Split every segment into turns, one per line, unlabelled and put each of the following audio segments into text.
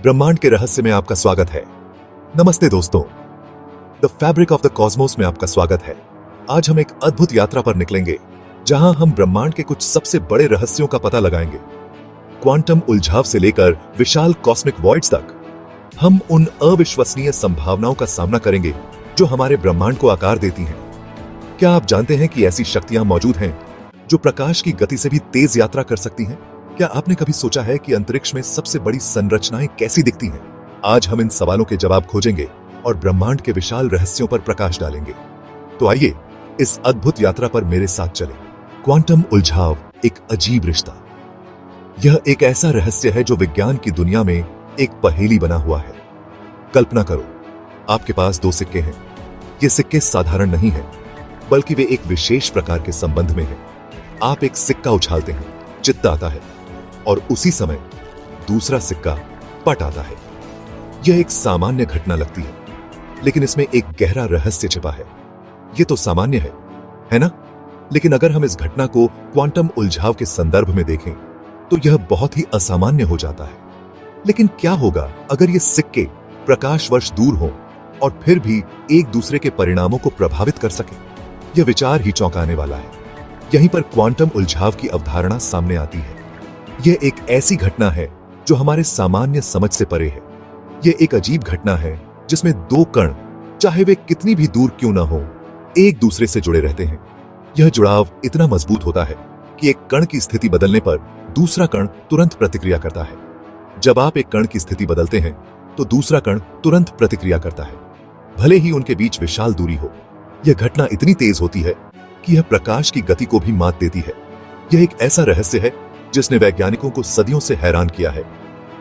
ब्रह्मांड के रहस्य में आपका स्वागत है। नमस्ते दोस्तों, the fabric of the Cosmos में आपका स्वागत है। आज हम एक अद्भुत यात्रा पर निकलेंगे जहां हम ब्रह्मांड के कुछ सबसे बड़े रहस्यों का पता लगाएंगे। क्वांटम उलझाव से लेकर विशाल कॉस्मिक वॉइड्स तक हम उन अविश्वसनीय संभावनाओं का सामना करेंगे जो हमारे ब्रह्मांड को आकार देती हैं। क्या आप जानते हैं कि ऐसी शक्तियां मौजूद हैं जो प्रकाश की गति से भी तेज यात्रा कर सकती हैं? क्या आपने कभी सोचा है कि अंतरिक्ष में सबसे बड़ी संरचनाएं कैसी दिखती हैं? आज हम इन सवालों के जवाब खोजेंगे और ब्रह्मांड के विशाल रहस्यों पर प्रकाश डालेंगे। तो आइए इस अद्भुत यात्रा पर मेरे साथ चलें। क्वांटम उलझाव एक अजीब रिश्ता। यह एक ऐसा रहस्य है जो विज्ञान की दुनिया में एक पहेली बना हुआ है। कल्पना करो, आपके पास दो सिक्के हैं। ये सिक्के साधारण नहीं हैं, बल्कि वे एक विशेष प्रकार के संबंध में हैं। आप एक सिक्का उछालते हैं, चित्त आता है, और उसी समय दूसरा सिक्का पट आता है। यह एक सामान्य घटना लगती है, लेकिन इसमें एक गहरा रहस्य छिपा है। यह तो सामान्य है ना? लेकिन अगर हम इस घटना को क्वांटम उलझाव के संदर्भ में देखें तो यह बहुत ही असामान्य हो जाता है। लेकिन क्या होगा अगर ये सिक्के प्रकाश वर्ष दूर हों और फिर भी एक दूसरे के परिणामों को प्रभावित कर सकें? यह विचार ही चौंकाने वाला है। यहीं पर क्वांटम उलझाव की अवधारणा सामने आती है। यह एक ऐसी घटना है जो हमारे सामान्य समझ से परे है। यह एक अजीब घटना है जिसमें दो कण, चाहे वे कितनी भी दूर क्यों ना हो, एक दूसरे से जुड़े रहते हैं। यह जुड़ाव इतना मजबूत होता है कि एक कण की स्थिति बदलने पर दूसरा कण तुरंत प्रतिक्रिया करता है। जब आप एक कण की स्थिति बदलते हैं तो दूसरा कण तुरंत प्रतिक्रिया करता है, भले ही उनके बीच विशाल दूरी हो। यह घटना इतनी तेज होती है कि यह प्रकाश की गति को भी मात देती है। यह एक ऐसा रहस्य है जिसने वैज्ञानिकों को सदियों से हैरान किया है,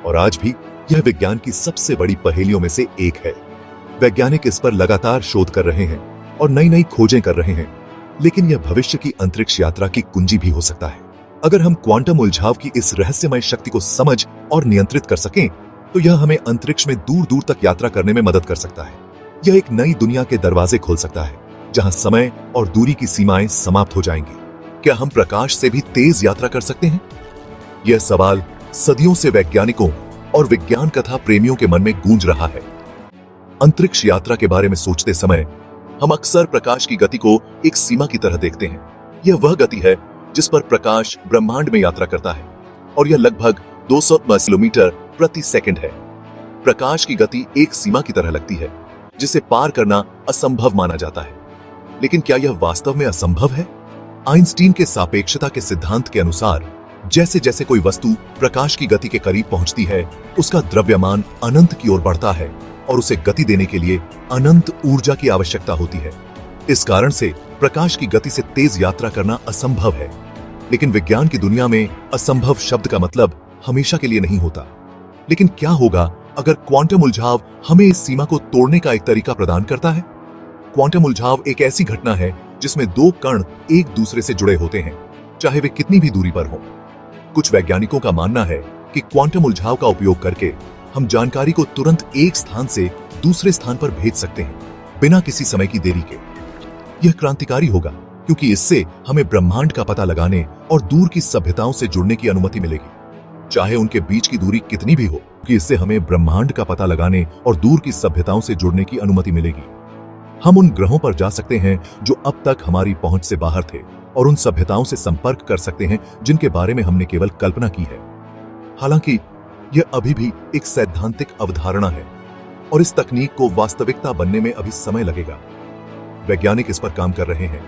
और आज भी यह विज्ञान की सबसे बड़ी पहेलियों में से एक है। वैज्ञानिक इस पर लगातार शोध कर रहे हैं और नई नई खोजें कर रहे हैं, लेकिन यह भविष्य की अंतरिक्ष यात्रा की कुंजी भी हो सकता है। अगर हम क्वांटम उलझाव की इस रहस्यमय शक्ति को समझ और नियंत्रित कर सकें तो यह हमें अंतरिक्ष में दूर दूर तक यात्रा करने में मदद कर सकता है। यह एक नई दुनिया के दरवाजे खोल सकता है जहां समय और दूरी की सीमाएं समाप्त हो जाएंगी। क्या हम प्रकाश से भी तेज यात्रा कर सकते हैं? यह सवाल सदियों से वैज्ञानिकों और विज्ञान कथा प्रेमियों के मन में गूंज रहा है। अंतरिक्ष यात्रा के बारे में सोचते समय हम अक्सर प्रकाश की गति को एक सीमा की तरह देखते हैं। यह वह गति है जिस पर प्रकाश ब्रह्मांड में यात्रा करता है, और यह लगभग 200 किलोमीटर प्रति सेकंड है। प्रकाश की गति एक सीमा की तरह लगती है जिसे पार करना असंभव माना जाता है। लेकिन क्या यह वास्तव में असंभव है? आइंस्टीन के सापेक्षता के सिद्धांत के अनुसार जैसे जैसे कोई वस्तु प्रकाश की गति के करीब पहुंचती है, उसका द्रव्यमान अनंत की ओर बढ़ता है और उसे गति देने के लिए अनंत ऊर्जा की आवश्यकता होती है। इस कारण से प्रकाश की गति से तेज यात्रा करना असंभव है। लेकिन विज्ञान की दुनिया में असंभव शब्द का मतलब हमेशा के लिए नहीं होता। लेकिन क्या होगा अगर क्वांटम उलझाव हमें इस सीमा को तोड़ने का एक तरीका प्रदान करता है? क्वांटम उलझाव एक ऐसी घटना है जिसमें दो कण एक दूसरे से जुड़े होते हैं, चाहे वे कितनी भी दूरी पर हों। कुछ वैज्ञानिकों का मानना है कि क्वांटम उलझाव का उपयोग करके हम जानकारी को तुरंत एक स्थान से दूसरे स्थान पर भेज सकते हैं, बिना किसी समय की देरी के। यह क्रांतिकारी होगा क्योंकि इससे हमें ब्रह्मांड का पता लगाने और दूर की सभ्यताओं से जुड़ने की अनुमति मिलेगी, चाहे उनके बीच की दूरी कितनी भी हो, कि इससे हमें ब्रह्मांड का पता लगाने और दूर की सभ्यताओं से जुड़ने की अनुमति मिलेगी। हम उन ग्रहों पर जा सकते हैं जो अब तक हमारी पहुंच से बाहर थे, और उन सभ्यताओं से संपर्क कर सकते हैं जिनके बारे में हमने केवल कल्पना की है। हालांकि यह अभी भी एक सैद्धांतिक अवधारणा है और इस तकनीक को वास्तविकता बनने में अभी समय लगेगा। वैज्ञानिक इस पर काम कर रहे हैं,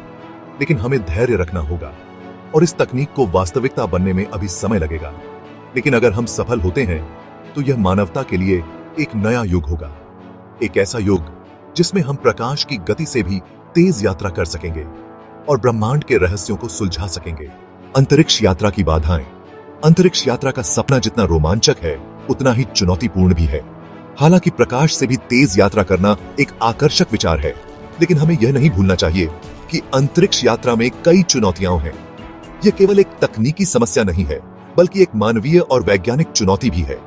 लेकिन हमें धैर्य रखना होगा, और इस तकनीक को वास्तविकता बनने में अभी समय लगेगा। लेकिन अगर हम सफल होते हैं तो यह मानवता के लिए एक नया युग होगा, एक ऐसा युग जिसमें हम प्रकाश की गति से भी तेज यात्रा कर सकेंगे और ब्रह्मांड के रहस्यों को सुलझा सकेंगे। अंतरिक्ष यात्रा की बाधाएं। अंतरिक्ष यात्रा का सपना जितना रोमांचक है उतना ही चुनौतीपूर्ण भी है। हालांकि प्रकाश से भी तेज यात्रा करना एक आकर्षक विचार है, लेकिन हमें यह नहीं भूलना चाहिए कि अंतरिक्ष यात्रा में कई चुनौतियां हैं। यह केवल एक तकनीकी समस्या नहीं है, बल्कि एक मानवीय और वैज्ञानिक चुनौती भी है।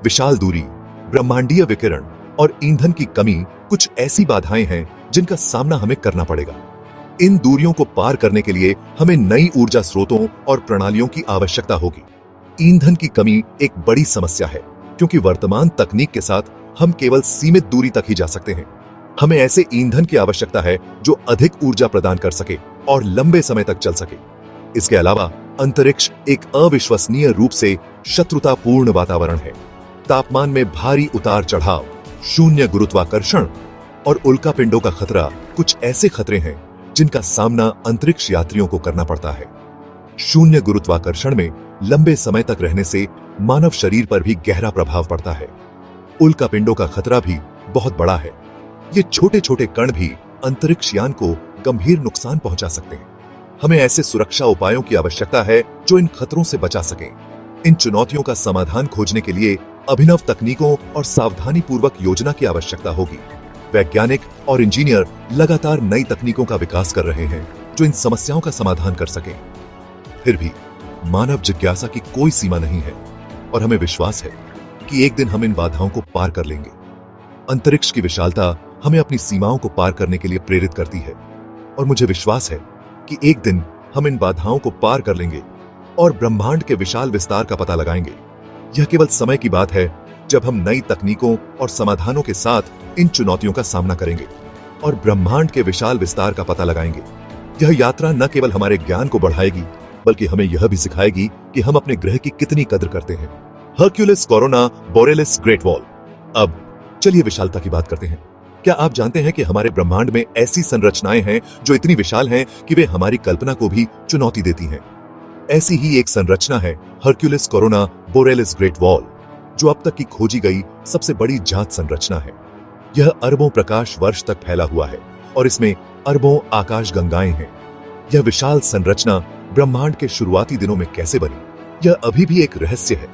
विशाल दूरी, ब्रह्मांडीय विकिरण और ईंधन की कमी कुछ ऐसी बाधाएं हैं जिनका सामना हमें करना पड़ेगा। इन दूरियों को पार करने के लिए हमें नई ऊर्जा स्रोतों और प्रणालियों की आवश्यकता होगी। ईंधन की कमी एक बड़ी समस्या है, क्योंकि वर्तमान तकनीक के साथ हम केवल सीमित दूरी तक ही जा सकते हैं। हमें ऐसे ईंधन की आवश्यकता है जो अधिक ऊर्जा प्रदान कर सके और लंबे समय तक चल सके। इसके अलावा अंतरिक्ष एक अविश्वसनीय रूप से शत्रुतापूर्ण वातावरण है। तापमान में भारी उतार चढ़ाव, शून्य गुरुत्वाकर्षण और उल्कापिंडों का खतरा कुछ ऐसे खतरे हैं जिनका सामना अंतरिक्ष यात्रियों को करना पड़ता है। शून्य गुरुत्वाकर्षण में लंबे समय तक रहने से मानव शरीर पर भी गहरा प्रभाव पड़ता है। उल्कापिंडों का खतरा भी बहुत बड़ा है। ये छोटे छोटे कण भी अंतरिक्ष यान को गंभीर नुकसान पहुंचा सकते हैं। हमें ऐसे सुरक्षा उपायों की आवश्यकता है जो इन खतरों से बचा सकें। इन चुनौतियों का समाधान खोजने के लिए अभिनव तकनीकों और सावधानी पूर्वक योजना की आवश्यकता होगी। वैज्ञानिक और इंजीनियर लगातार नई तकनीकों का विकास कर रहे हैं जो इन समस्याओं का समाधान कर सकें। फिर भी मानव जिज्ञासा की कोई सीमा नहीं है और हमें विश्वास है कि एक दिन हम इन बाधाओं को पार कर लेंगे। अंतरिक्ष की विशालता हमें अपनी सीमाओं को पार करने के लिए प्रेरित करती है और मुझे विश्वास है कि एक दिन हम इन बाधाओं को पार कर लेंगे और ब्रह्मांड के विशाल विस्तार का पता लगाएंगे। यह केवल समय की बात है जब हम नई तकनीकों और समाधानों के साथ इन चुनौतियों का सामना करेंगे और ब्रह्मांड के विशाल विस्तार का पता लगाएंगे। यह यात्रा न केवल हमारे ज्ञान को बढ़ाएगी बल्कि हमें यह भी सिखाएगी कि हम अपने ग्रह की कितनी कद्र करते हैं। Hercules corona borealis great wall. अब चलिए विशालता की बात करते हैं। क्या आप जानते हैं कि हमारे ब्रह्मांड में ऐसी संरचनाएं हैं जो इतनी विशाल हैं कि वे हमारी कल्पना को भी चुनौती देती हैं? ऐसी ही एक संरचना है Hercules corona borealis great wall, जो अब तक की खोजी गई सबसे बड़ी जात संरचना है। यह अरबों प्रकाश वर्ष तक फैला हुआ है और इसमें अरबों आकाशगंगाएं हैं। यह विशाल संरचना ब्रह्मांड के शुरुआती दिनों में कैसे बनी, यह अभी भी एक रहस्य है,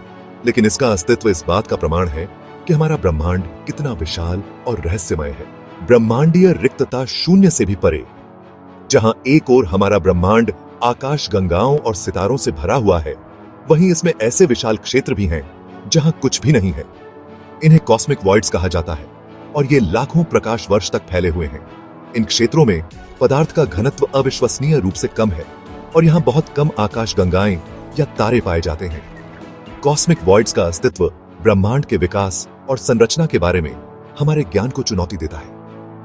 लेकिन इसका अस्तित्व इस बात का प्रमाण है कि हमारा ब्रह्मांड कितना विशाल और रहस्यमय है। ब्रह्मांडीय रिक्तता शून्य से भी परे, जहां एक ओर हमारा ब्रह्मांड आकाशगंगाओं और सितारों से भरा हुआ है, वहीं इसमें ऐसे विशाल क्षेत्र भी हैं जहां कुछ भी नहीं है। इन्हें कॉस्मिक वॉइड्स कहा जाता है और ये लाखों प्रकाश वर्ष तक फैले हुए हैं। इन क्षेत्रों में पदार्थ का घनत्व अविश्वसनीय रूप से कम है और यहाँ बहुत कम आकाशगंगाएं या तारे पाए जाते हैं। कॉस्मिक वॉइड्स का अस्तित्व ब्रह्मांड के विकास और संरचना के बारे में हमारे ज्ञान को चुनौती देता है।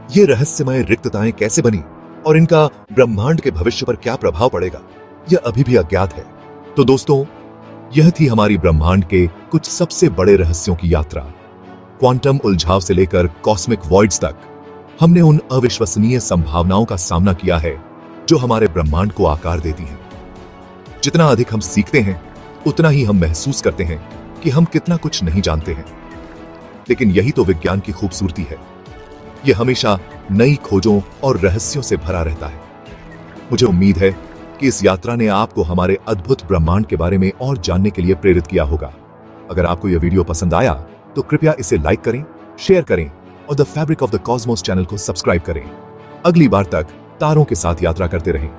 ये रहस्यमय रिक्तताएं कैसे बनी और इनका ब्रह्मांड के भविष्य पर क्या प्रभाव पड़ेगा, यह अभी भी अज्ञात है। तो दोस्तों, यह थी हमारी ब्रह्मांड के कुछ सबसे बड़े रहस्यों की यात्रा। क्वांटम उलझाव से लेकर कॉस्मिक वॉइड्स तक हमने उन अविश्वसनीय संभावनाओं का सामना किया है जो हमारे ब्रह्मांड को आकार देती हैं। जितना अधिक हम सीखते हैं उतना ही हम महसूस करते हैं कि हम कितना कुछ नहीं जानते हैं। लेकिन यही तो विज्ञान की खूबसूरती है, यह हमेशा नई खोजों और रहस्यों से भरा रहता है। मुझे उम्मीद है कि इस यात्रा ने आपको हमारे अद्भुत ब्रह्मांड के बारे में और जानने के लिए प्रेरित किया होगा। अगर आपको यह वीडियो पसंद आया तो कृपया इसे लाइक करें, शेयर करें और the fabric of the Cosmos channel को सब्सक्राइब करें। अगली बार तक तारों के साथ यात्रा करते रहें।